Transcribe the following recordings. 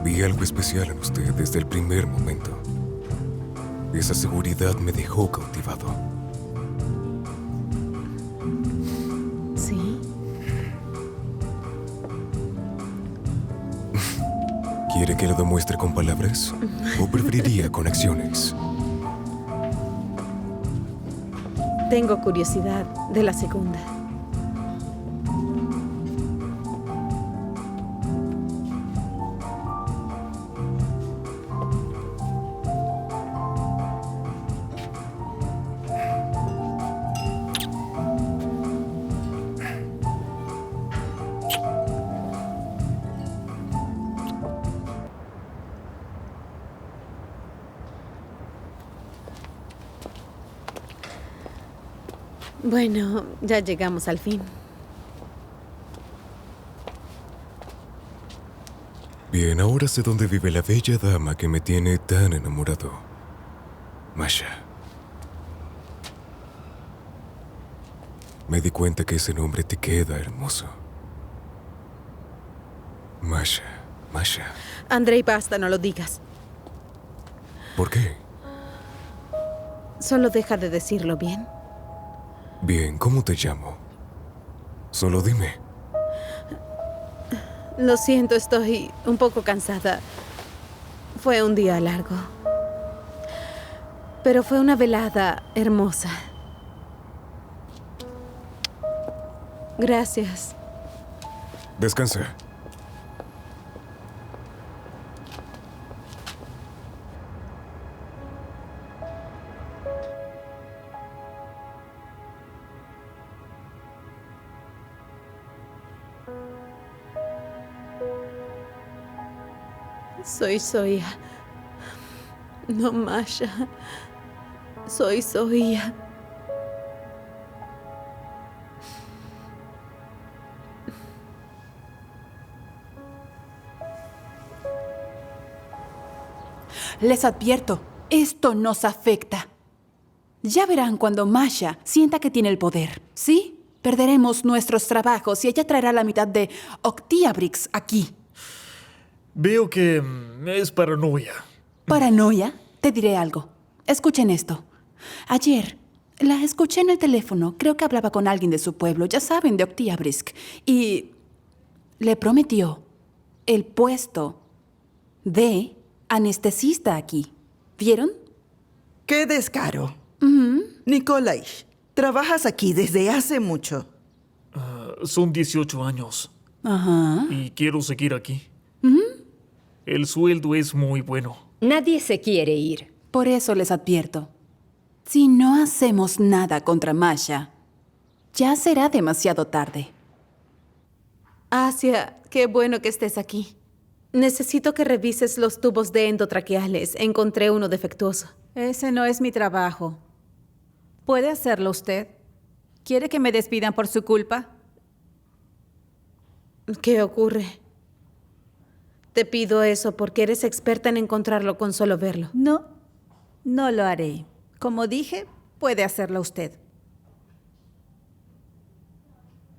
Vi algo especial en usted desde el primer momento. Esa seguridad me dejó cautivado. ¿Sí? ¿Quiere que lo demuestre con palabras? ¿O preferiría con acciones? Tengo curiosidad de la segunda. Bueno, ya llegamos al fin. Bien, ahora sé dónde vive la bella dama que me tiene tan enamorado. Masha. Me di cuenta que ese nombre te queda hermoso. Masha, Masha. Andrei, basta, no lo digas. ¿Por qué? Solo deja de decirlo, ¿bien? Bien, ¿cómo te llamo? Solo dime. Lo siento, estoy un poco cansada. Fue un día largo. Pero fue una velada hermosa. Gracias. Descansa. Soy Zoya. No, Masha. Soy Zoya. Les advierto, esto nos afecta. Ya verán cuando Masha sienta que tiene el poder, ¿sí? Perderemos nuestros trabajos y ella traerá la mitad de Octiabrix aquí. Veo que es paranoia. ¿Paranoia? Te diré algo. Escuchen esto. Ayer la escuché en el teléfono. Creo que hablaba con alguien de su pueblo, ya saben, de Octiabrix. Y le prometió el puesto de anestesista aquí. ¿Vieron? ¡Qué descaro! Nikolai, trabajas aquí desde hace mucho. Son 18 años Ajá. y quiero seguir aquí. El sueldo es muy bueno. Nadie se quiere ir. Por eso les advierto. Si no hacemos nada contra Masha, ya será demasiado tarde. Asia, qué bueno que estés aquí. Necesito que revises los tubos de endotraqueales. Encontré uno defectuoso. Ese no es mi trabajo. ¿Puede hacerlo usted? ¿Quiere que me despidan por su culpa? ¿Qué ocurre? Te pido eso porque eres experta en encontrarlo con solo verlo. No, no lo haré. Como dije, puede hacerlo usted.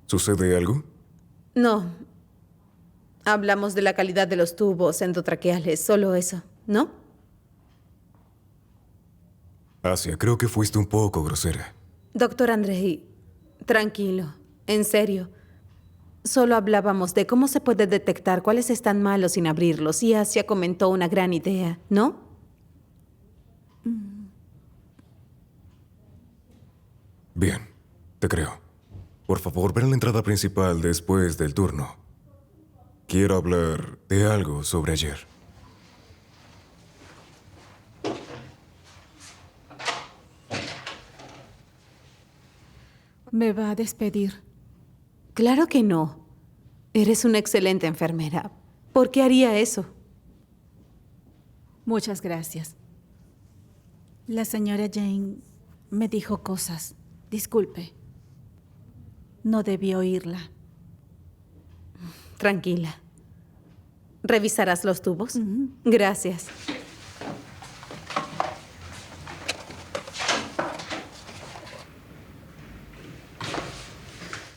¿Sucede algo? No. Hablamos de la calidad de los tubos endotraqueales, solo eso, ¿no? Asia, creo que fuiste un poco grosera. Doctor Andrei, tranquilo, en serio. Solo hablábamos de cómo se puede detectar cuáles están malos sin abrirlos y Asia comentó una gran idea, ¿no? Bien, te creo. Por favor, ven a la entrada principal después del turno. Quiero hablar de algo sobre ayer. ¿Me va a despedir? Claro que no. Eres una excelente enfermera. ¿Por qué haría eso? Muchas gracias. La señora Jane me dijo cosas. Disculpe. No debí oírla. Tranquila. ¿Revisarás los tubos? Gracias.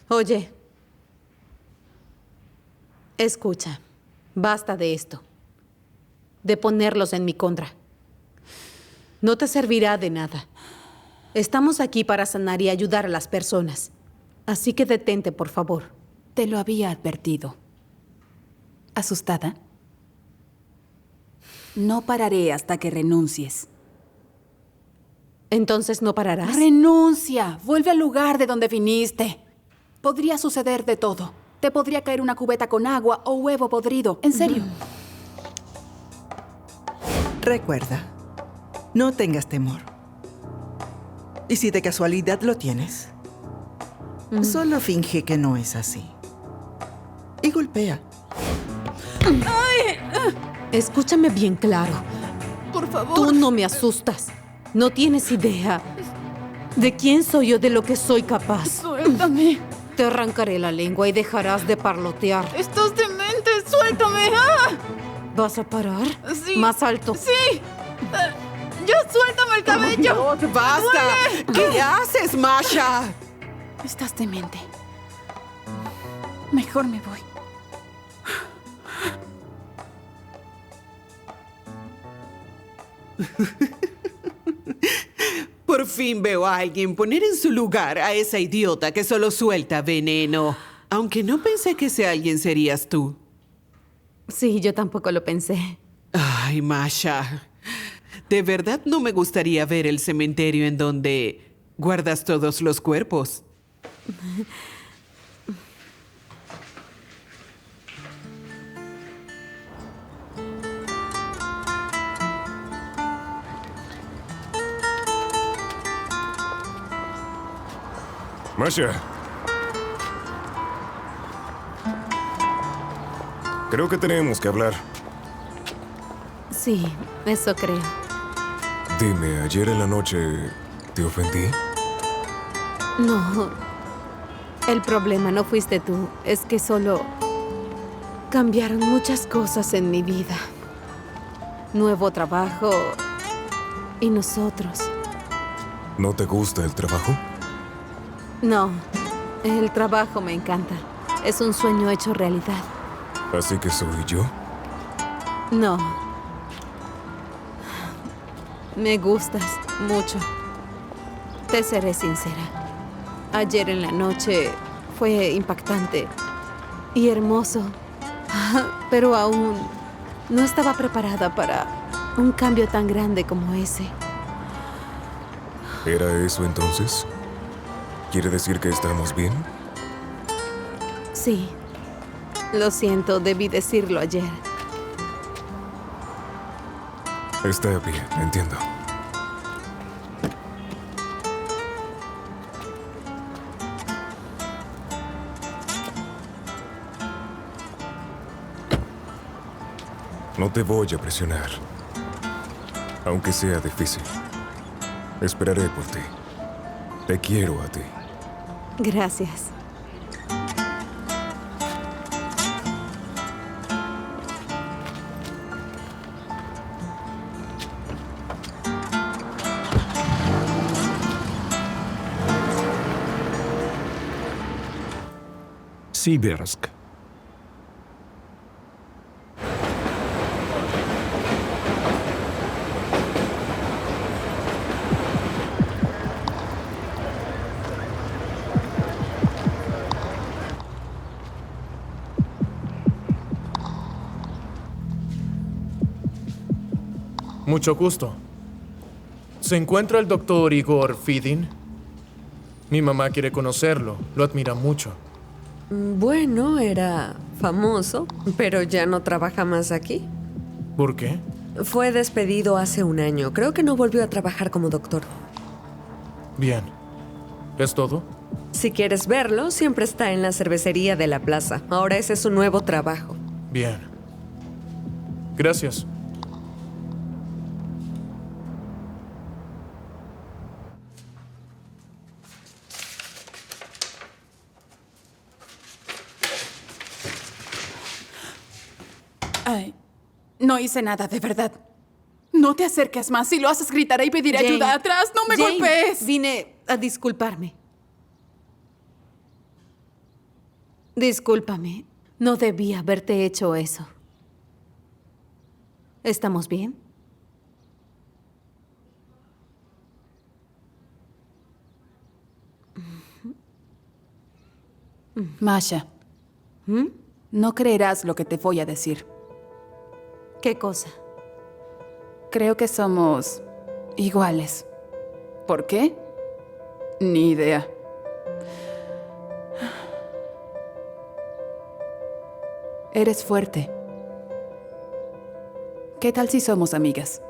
Oye. Escucha. Basta de esto. de ponerlos en mi contra. No te servirá de nada. Estamos aquí para sanar y ayudar a las personas. Así que detente, por favor. Te lo había advertido. ¿Asustada? No pararé hasta que renuncies. ¿Entonces no pararás? ¡Renuncia! Vuelve al lugar de donde viniste. Podría suceder de todo. Te podría caer una cubeta con agua o huevo podrido. En serio. Recuerda, no tengas temor. Y si de casualidad lo tienes, solo finge que no es así. Y golpea. Escúchame bien claro. Por favor. Tú no me asustas. No tienes idea de quién soy o de lo que soy capaz. Suéltame. Te arrancaré la lengua y dejarás de parlotear. Estás demente. Suéltame. ¡Ah! ¿Vas a parar? Sí. Más alto. Sí. ¡Ya suéltame el cabello! ¡Dios, basta! ¿Qué haces, Masha? Estás demente. Mejor me voy. Por fin veo a alguien poner en su lugar a esa idiota que solo suelta veneno. Aunque no pensé que ese alguien serías tú. Sí, yo tampoco lo pensé. Ay, Masha. De verdad no me gustaría ver el cementerio en donde guardas todos los cuerpos. Masha. Creo que tenemos que hablar. Sí, eso creo. Dime, ayer en la noche te ofendí. No. El problema no fuiste tú. Es que solo cambiaron muchas cosas en mi vida. Nuevo trabajo y nosotros. ¿No te gusta el trabajo? No, el trabajo me encanta. Es un sueño hecho realidad. Así que soy yo. No. Me gustas mucho. Te seré sincera. Ayer en la noche fue impactante y hermoso, pero aún no estaba preparada para un cambio tan grande como ese. ¿Era eso entonces? ¿Quiere decir que estamos bien? Sí. Lo siento, debí decirlo ayer. Está bien, entiendo. No te voy a presionar, aunque sea difícil. Esperaré por ti. Te quiero a ti. Gracias. Sibirsk. Mucho gusto. ¿Se encuentra el doctor Igor Fidin? Mi mamá quiere conocerlo. Lo admira mucho. Bueno, era famoso, pero ya no trabaja más aquí. ¿Por qué? Fue despedido hace un año. Creo que no volvió a trabajar como doctor. Bien. ¿Es todo? Si quieres verlo, siempre está en la cervecería de la plaza. Ahora ese es su nuevo trabajo. Bien. Gracias. Ay, no hice nada, de verdad. No te acerques más. Si lo haces, gritaré y pediré Jane, ayuda. ¡Atrás! ¡No me Jane, golpees! Vine a disculparme. Discúlpame. No debía haberte hecho eso. ¿Estamos bien? Masha, no creerás lo que te voy a decir. ¿Qué cosa? Creo que somos iguales. ¿Por qué? Ni idea. Eres fuerte. ¿Qué tal si somos amigas?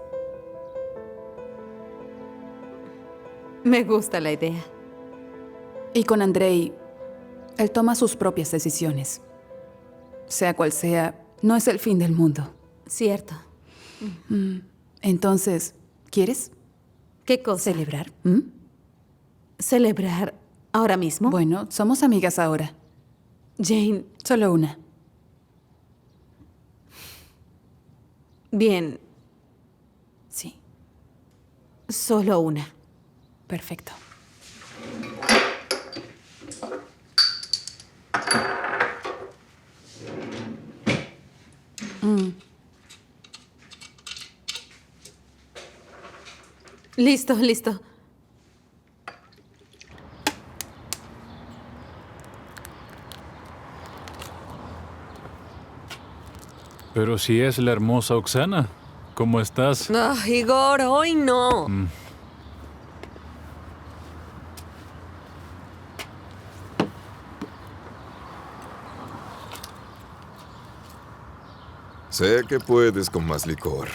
Me gusta la idea. Y con Andrei, él toma sus propias decisiones. Sea cual sea, no es el fin del mundo. Cierto. Entonces, ¿quieres ¿Qué cosa? celebrar? ¿Celebrar ahora mismo? Bueno, somos amigas ahora. Jane, Solo una. bien, Sí, solo una. perfecto. Listo, listo. Pero si es la hermosa Oksana, ¿cómo estás? Ah, Igor, hoy no. Sé que puedes con más licor.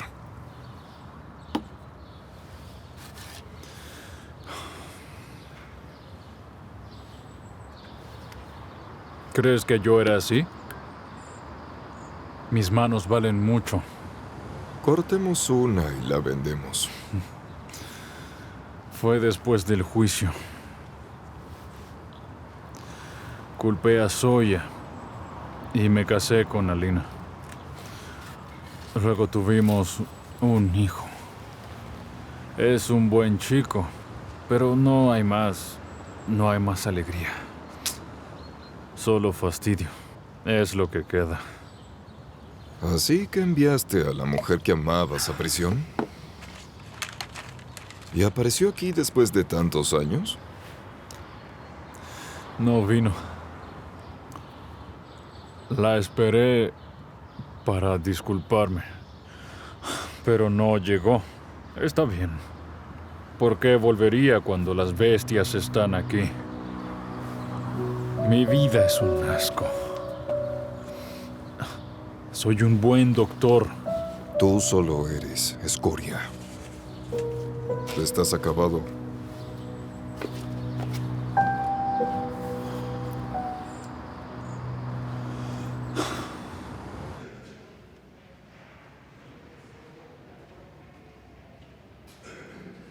¿Crees que yo era así? Mis manos valen mucho. Cortemos una y la vendemos. Fue después del juicio. Culpé a Zoya y me casé con Alina. Luego tuvimos un hijo. Es un buen chico, pero no hay más alegría. Solo fastidio. Es lo que queda. ¿Así que enviaste a la mujer que amabas a prisión? ¿Y apareció aquí después de tantos años? No vino. La esperé para disculparme, pero no llegó. Está bien. ¿Por qué volvería cuando las bestias están aquí? Mi vida es un asco. Soy un buen doctor. Tú solo eres escoria. Estás acabado.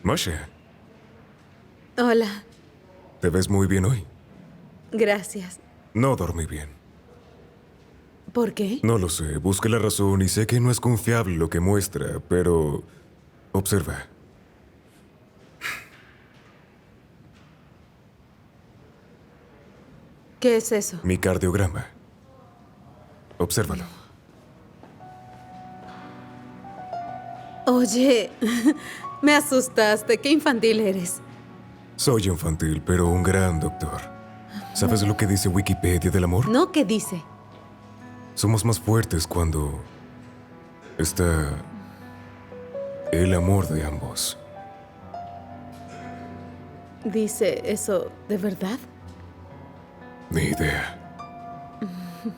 Masha, Hola, te ves muy bien hoy. gracias. No dormí bien. ¿Por qué? No lo sé, busqué la razón y sé que no es confiable lo que muestra, pero... Observa. ¿Qué es eso? Mi cardiograma. Obsérvalo. Oye, me asustaste. Qué infantil eres. Soy infantil, pero un gran doctor. ¿Sabes lo que dice Wikipedia del amor? ¿No? ¿Qué dice? Somos más fuertes cuando está el amor de ambos. ¿Dice eso de verdad? Ni idea.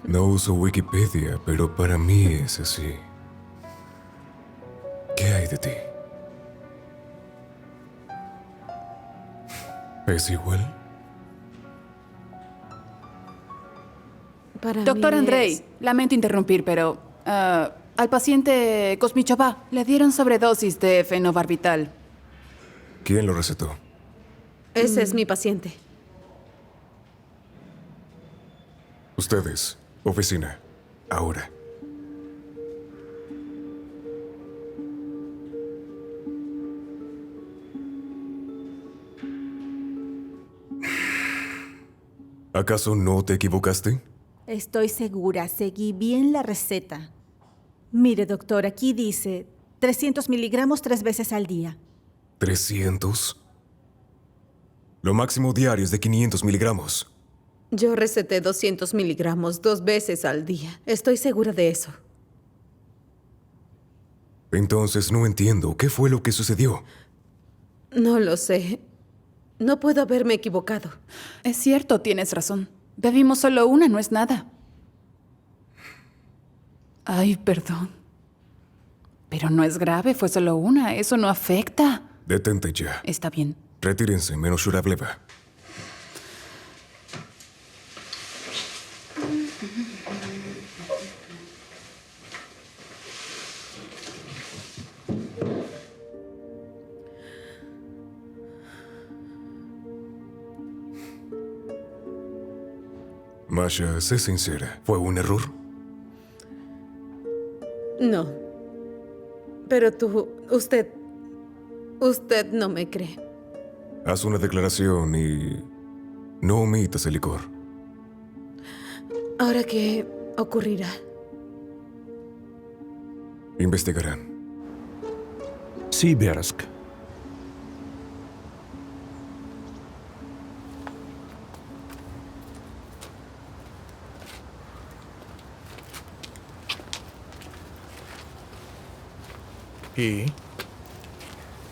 No uso Wikipedia, pero para mí es así. ¿Qué hay de ti? ¿Es igual? Para Doctor mí Andrei, es- lamento interrumpir, pero al paciente Kosmichova le dieron sobredosis de fenobarbital. ¿Quién lo recetó? Ese es mi paciente. Ustedes, oficina, ahora. ¿Acaso no te equivocaste? Estoy segura, seguí bien la receta. Mire, doctor, aquí dice 300 miligramos 3 veces al día. ¿300? Lo máximo diario es de 500 miligramos. Yo receté 200 miligramos 2 veces al día. Estoy segura de eso. Entonces no entiendo. ¿Qué fue lo que sucedió? No lo sé. No puedo haberme equivocado. Es cierto, tienes razón. Bebimos solo una, no es nada. Ay, perdón. Pero no es grave, fue solo una. Eso no afecta. Detente ya. Está bien. Retírense, menos Shurableva. Masha, sé sincera. ¿Fue un error? No. Pero usted no me cree. Haz una declaración y no omitas el licor. ¿Ahora qué ocurrirá? Investigarán. Sibersk. ¿Y?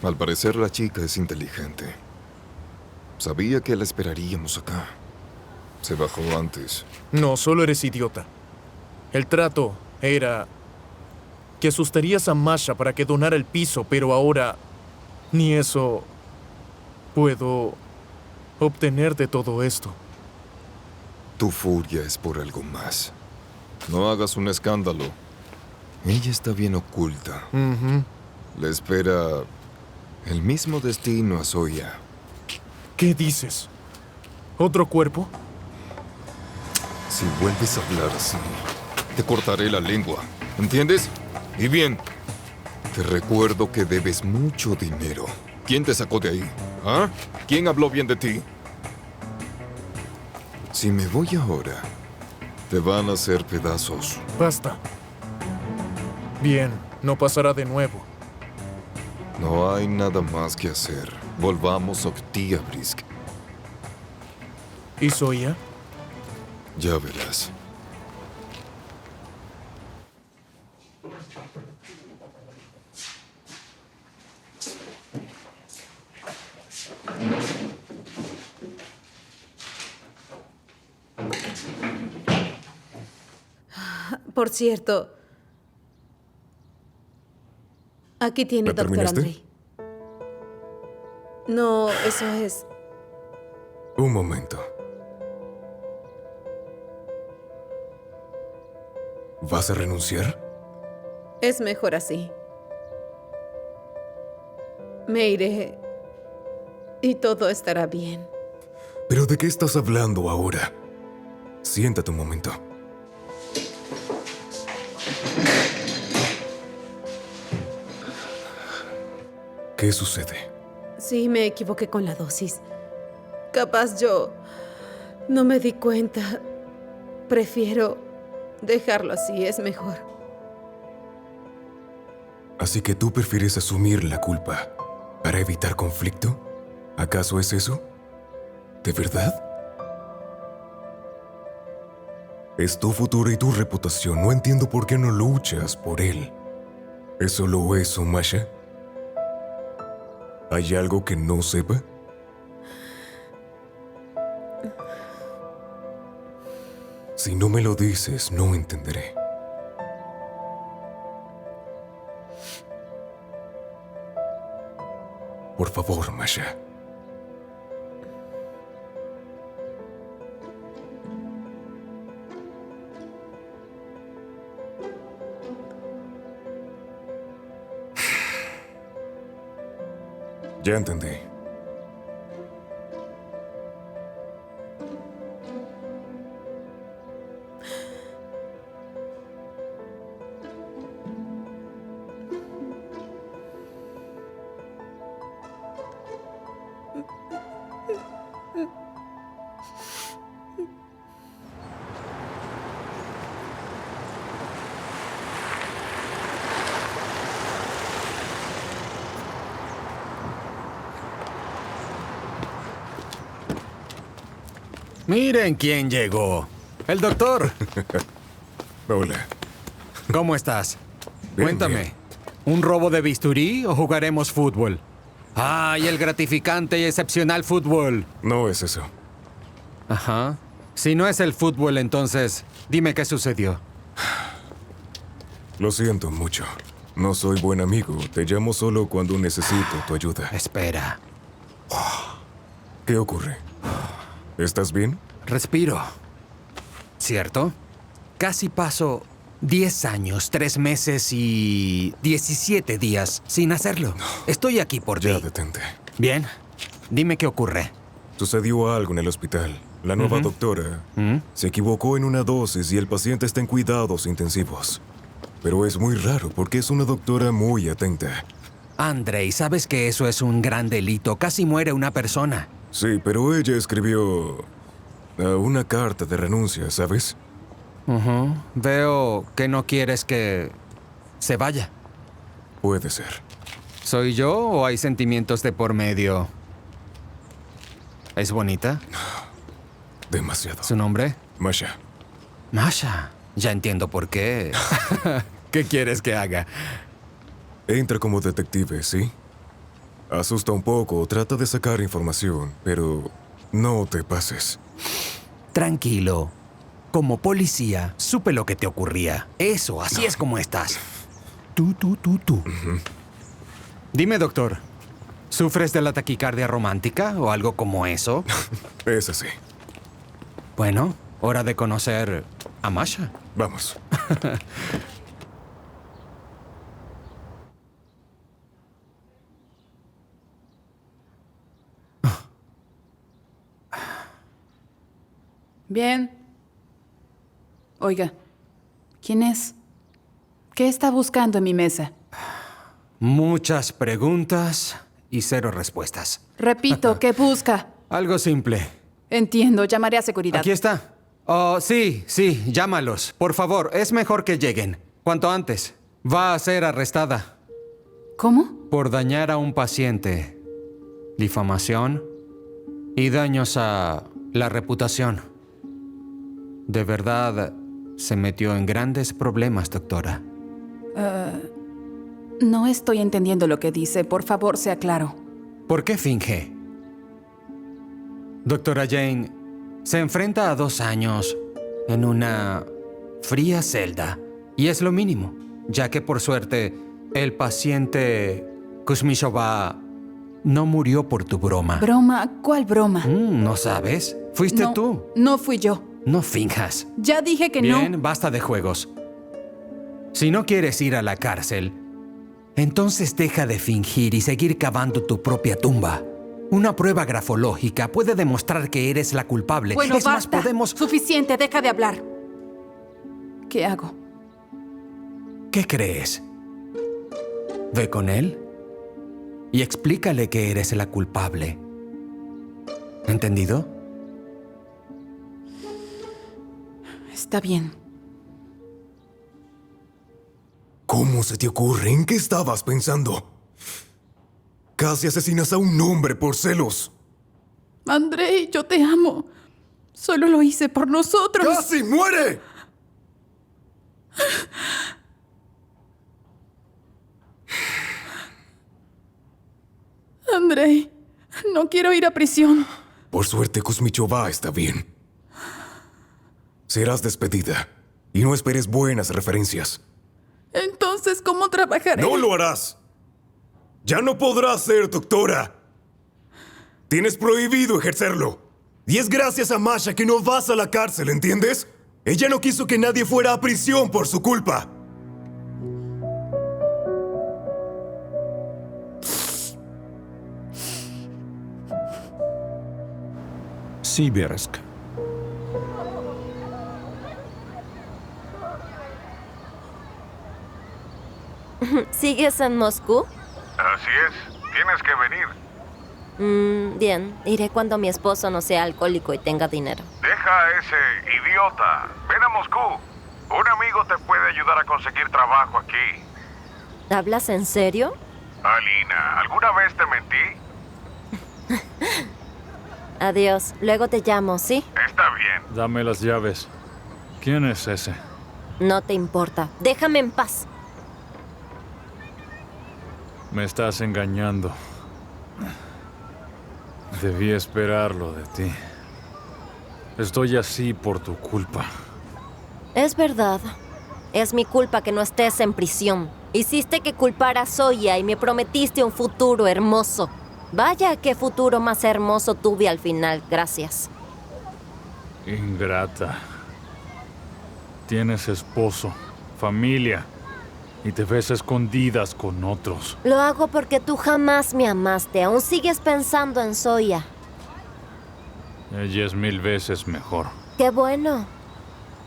Al parecer la chica es inteligente. Sabía que la esperaríamos acá. Se bajó antes. No, solo eres idiota. El trato era que asustarías a Masha para que donara el piso, pero ahora ni eso puedo obtener de todo esto. Tu furia es por algo más. No hagas un escándalo. Ella está bien oculta. Le espera el mismo destino a Zoya. ¿Qué dices? ¿Otro cuerpo? Si vuelves a hablar así, te cortaré la lengua. ¿Entiendes? Y bien, te recuerdo que debes mucho dinero. ¿Quién te sacó de ahí? ¿Ah? ¿Quién habló bien de ti? Si me voy ahora, te van a hacer pedazos. Basta. Bien, no pasará de nuevo. No hay nada más que hacer. Volvamos a Oktyabrsky. ¿Y Zoya? Ya verás. Por cierto, aquí tiene, ¿La doctor terminaste? Andrei. No, eso es... Un momento. ¿Vas a renunciar? Es mejor así. Me iré y todo estará bien. ¿Pero de qué estás hablando ahora? Siéntate un momento. ¿Qué sucede? Sí, me equivoqué con la dosis. Capaz yo no me di cuenta. Prefiero dejarlo así, es mejor. ¿Así que tú prefieres asumir la culpa para evitar conflicto? ¿Acaso es eso? ¿De verdad? Es tu futuro y tu reputación. No entiendo por qué no luchas por él. ¿Es solo eso, Masha? ¿Hay algo que no sepa? Si no me lo dices, no entenderé. Por favor, Masha. Ya entendí. Miren quién llegó. El doctor. Hola. ¿Cómo estás? Bien, Cuéntame. bien. ¿Un robo de bisturí o jugaremos fútbol? ¡Ay, el gratificante y excepcional fútbol! No es eso. Ajá. Si no es el fútbol, entonces, dime qué sucedió. Lo siento mucho. No soy buen amigo. Te llamo solo cuando necesito tu ayuda. Espera. ¿Qué ocurre? ¿Estás bien? Respiro. ¿Cierto? Casi paso 10 años, 3 meses y 17 días sin hacerlo. Estoy aquí por ti. Ya, detente. Bien. Dime qué ocurre. Sucedió algo en el hospital. La nueva doctora se equivocó en una dosis y el paciente está en cuidados intensivos. Pero es muy raro porque es una doctora muy atenta. Andrei, sabes que eso es un gran delito. Casi muere una persona. Sí, pero ella escribió una carta de renuncia, ¿sabes? Veo que no quieres que se vaya. Puede ser. ¿Soy yo o hay sentimientos de por medio? ¿Es bonita? Demasiado. ¿Su nombre? Masha. Masha. Ya entiendo por qué. ¿Qué quieres que haga? Entra como detective, ¿sí? Asusta un poco, trata de sacar información, pero no te pases. Tranquilo. Como policía, supe lo que te ocurría. Eso, así es como estás. Tú. Dime, doctor. ¿Sufres de la taquicardia romántica o algo como eso? Es así. Bueno, hora de conocer a Masha. Vamos. Bien. Oiga, ¿quién es? ¿Qué está buscando en mi mesa? Muchas preguntas y 0 respuestas. Repito, ¿qué busca? Algo simple. Entiendo, llamaré a seguridad. Aquí está. Oh, sí, llámalos. Por favor, es mejor que lleguen. Cuanto antes. Va a ser arrestada. ¿Cómo? Por dañar a un paciente. Difamación y daños a la reputación. De verdad, se metió en grandes problemas, doctora. No estoy entendiendo lo que dice. Por favor, sea claro. ¿Por qué finge? Doctora Jane, se enfrenta a 2 años en una fría celda. Y es lo mínimo, ya que por suerte el paciente Kuzmishova no murió por tu broma. ¿Broma? ¿Cuál broma? ¿No sabes? Fuiste No, tú. no fui yo. No finjas. Ya dije que no. Bien, basta de juegos. Si no quieres ir a la cárcel, entonces deja de fingir y seguir cavando tu propia tumba. Una prueba grafológica puede demostrar que eres la culpable. Bueno, es más, basta. podemos... Suficiente, deja de hablar. ¿Qué hago? ¿Qué crees? Ve con él y explícale que eres la culpable. ¿Entendido? Está bien. ¿Cómo se te ocurre? ¿En qué estabas pensando? Casi asesinas a un hombre por celos. Andrei, yo te amo. Solo lo hice por nosotros. ¡Casi muere! Andrei, no quiero ir a prisión. Por suerte, Kuzmichova está bien. Serás despedida. Y no esperes buenas referencias. Entonces, ¿cómo trabajaré? ¡No lo harás! ¡Ya no podrás ser doctora! Tienes prohibido ejercerlo. Y es gracias a Masha que no vas a la cárcel, ¿entiendes? Ella no quiso que nadie fuera a prisión por su culpa. Sibirsk. ¿Sigues en Moscú? Así es. Tienes que venir. Bien. Iré cuando mi esposo no sea alcohólico y tenga dinero. Deja a ese idiota. Ven a Moscú. Un amigo te puede ayudar a conseguir trabajo aquí. ¿Hablas en serio? Alina, ¿alguna vez te mentí? Adiós. Luego te llamo, ¿sí? Está bien. Dame las llaves. ¿Quién es ese? No te importa. Déjame en paz. Me estás engañando. Debí esperarlo de ti. Estoy así por tu culpa. Es verdad. Es mi culpa que no estés en prisión. Hiciste que culpara a Zoya y me prometiste un futuro hermoso. Vaya, qué futuro más hermoso tuve al final. Gracias. Ingrata. Tienes esposo, familia, y te ves a escondidas con otros. Lo hago porque tú jamás me amaste. Aún sigues pensando en Zoya. Ella es 1000 veces mejor. Qué bueno.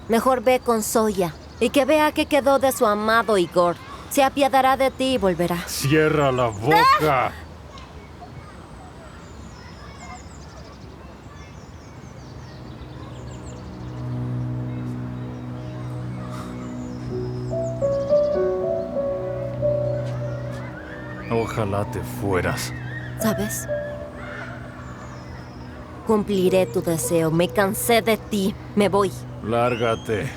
Mejor ve con Zoya y que vea que quedó de su amado Igor. Se apiadará de ti y volverá. ¡Cierra la boca! Ojalá te fueras. ¿Sabes? Cumpliré tu deseo. Me cansé de ti. Me voy. Lárgate.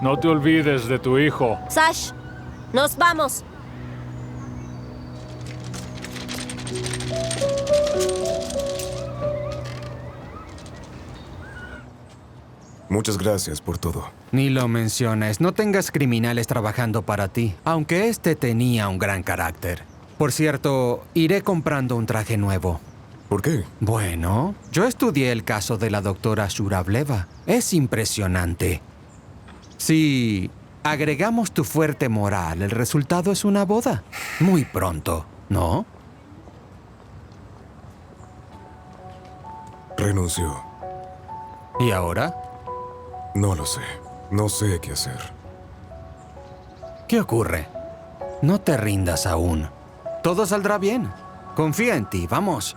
No te olvides de tu hijo. Sash, nos vamos. Muchas gracias por todo. Ni lo menciones. No tengas criminales trabajando para ti, aunque este tenía un gran carácter. Por cierto, iré comprando un traje nuevo. ¿Por qué? Bueno, yo estudié el caso de la doctora Shurableva. Es impresionante. Si agregamos tu fuerte moral, el resultado es una boda. Muy pronto, ¿no? Renunció. ¿Y ahora? No lo sé. No sé qué hacer. ¿Qué ocurre? No te rindas aún. Todo saldrá bien. Confía en ti, vamos.